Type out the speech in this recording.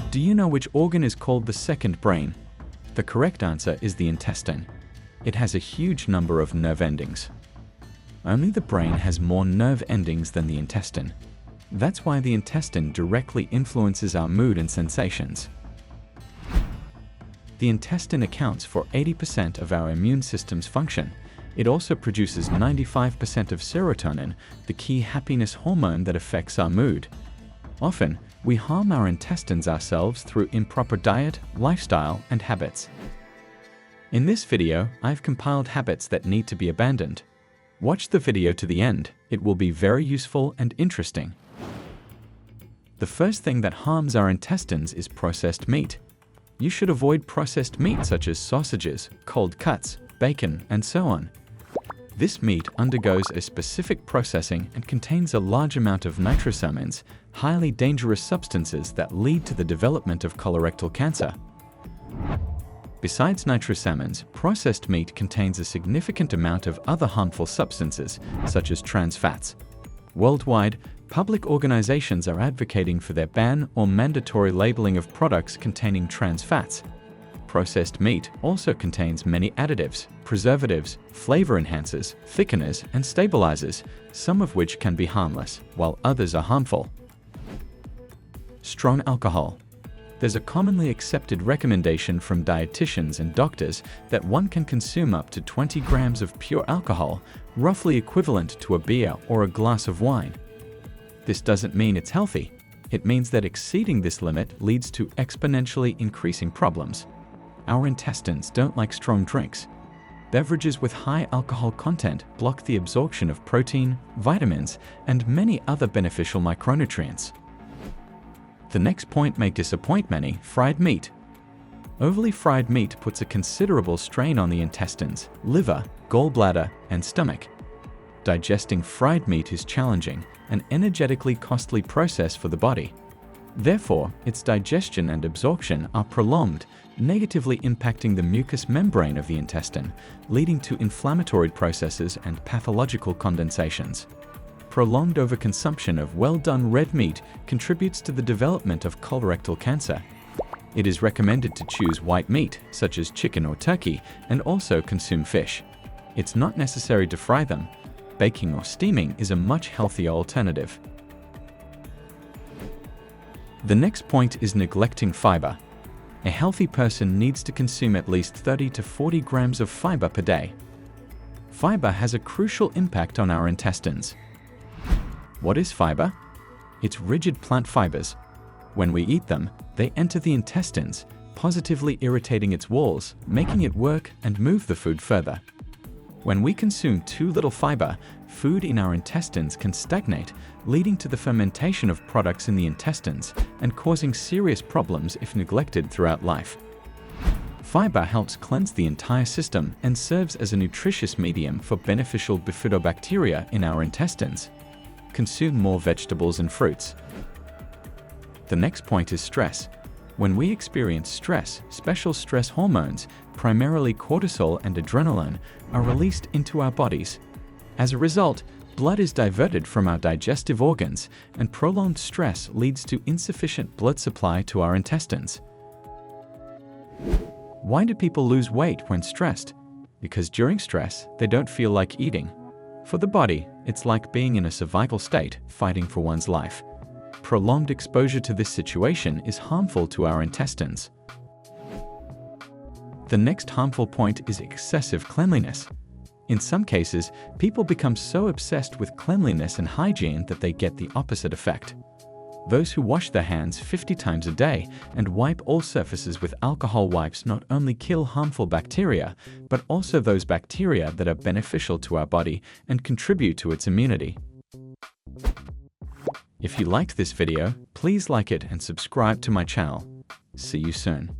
Do you know which organ is called the second brain? The correct answer is the intestine. It has a huge number of nerve endings. Only the brain has more nerve endings than the intestine. That's why the intestine directly influences our mood and sensations. The intestine accounts for 80% of our immune system's function. It also produces 95% of serotonin, the key happiness hormone that affects our mood. Often, we harm our intestines ourselves through improper diet, lifestyle, and habits. In this video, I've compiled habits that need to be abandoned. Watch the video to the end. It will be very useful and interesting. The first thing that harms our intestines is processed meat. You should avoid processed meat such as sausages, cold cuts, bacon, and so on. This meat undergoes a specific processing and contains a large amount of nitrosamines, highly dangerous substances that lead to the development of colorectal cancer. Besides nitrosamines, processed meat contains a significant amount of other harmful substances, such as trans fats. Worldwide, public organizations are advocating for their ban or mandatory labeling of products containing trans fats. Processed meat also contains many additives, preservatives, flavor enhancers, thickeners, and stabilizers, some of which can be harmless, while others are harmful. Strong alcohol. There's a commonly accepted recommendation from dietitians and doctors that one can consume up to 20 grams of pure alcohol, roughly equivalent to a beer or a glass of wine. This doesn't mean it's healthy. It means that exceeding this limit leads to exponentially increasing problems. Our intestines don't like strong drinks. Beverages with high alcohol content block the absorption of protein, vitamins, and many other beneficial micronutrients. The next point may disappoint many: fried meat. Overly fried meat puts a considerable strain on the intestines, liver, gallbladder, and stomach. Digesting fried meat is challenging, an energetically costly process for the body. Therefore, its digestion and absorption are prolonged, negatively impacting the mucous membrane of the intestine, leading to inflammatory processes and pathological condensations. Prolonged overconsumption of well-done red meat contributes to the development of colorectal cancer. It is recommended to choose white meat, such as chicken or turkey, and also consume fish. It's not necessary to fry them. Baking or steaming is a much healthier alternative. The next point is neglecting fiber. A healthy person needs to consume at least 30 to 40 grams of fiber per day. Fiber has a crucial impact on our intestines. What is fiber? It's rigid plant fibers. When we eat them, they enter the intestines, positively irritating its walls, making it work and move the food further. When we consume too little fiber, food in our intestines can stagnate, leading to the fermentation of products in the intestines and causing serious problems if neglected throughout life. Fiber helps cleanse the entire system and serves as a nutritious medium for beneficial bifidobacteria in our intestines. Consume more vegetables and fruits. The next point is stress. When we experience stress, special stress hormones, primarily cortisol and adrenaline, are released into our bodies. As a result, blood is diverted from our digestive organs, and prolonged stress leads to insufficient blood supply to our intestines. Why do people lose weight when stressed? Because during stress, they don't feel like eating. For the body, it's like being in a survival state, fighting for one's life. Prolonged exposure to this situation is harmful to our intestines. The next harmful point is excessive cleanliness. In some cases, people become so obsessed with cleanliness and hygiene that they get the opposite effect. Those who wash their hands 50 times a day and wipe all surfaces with alcohol wipes not only kill harmful bacteria, but also those bacteria that are beneficial to our body and contribute to its immunity. If you liked this video, please like it and subscribe to my channel. See you soon.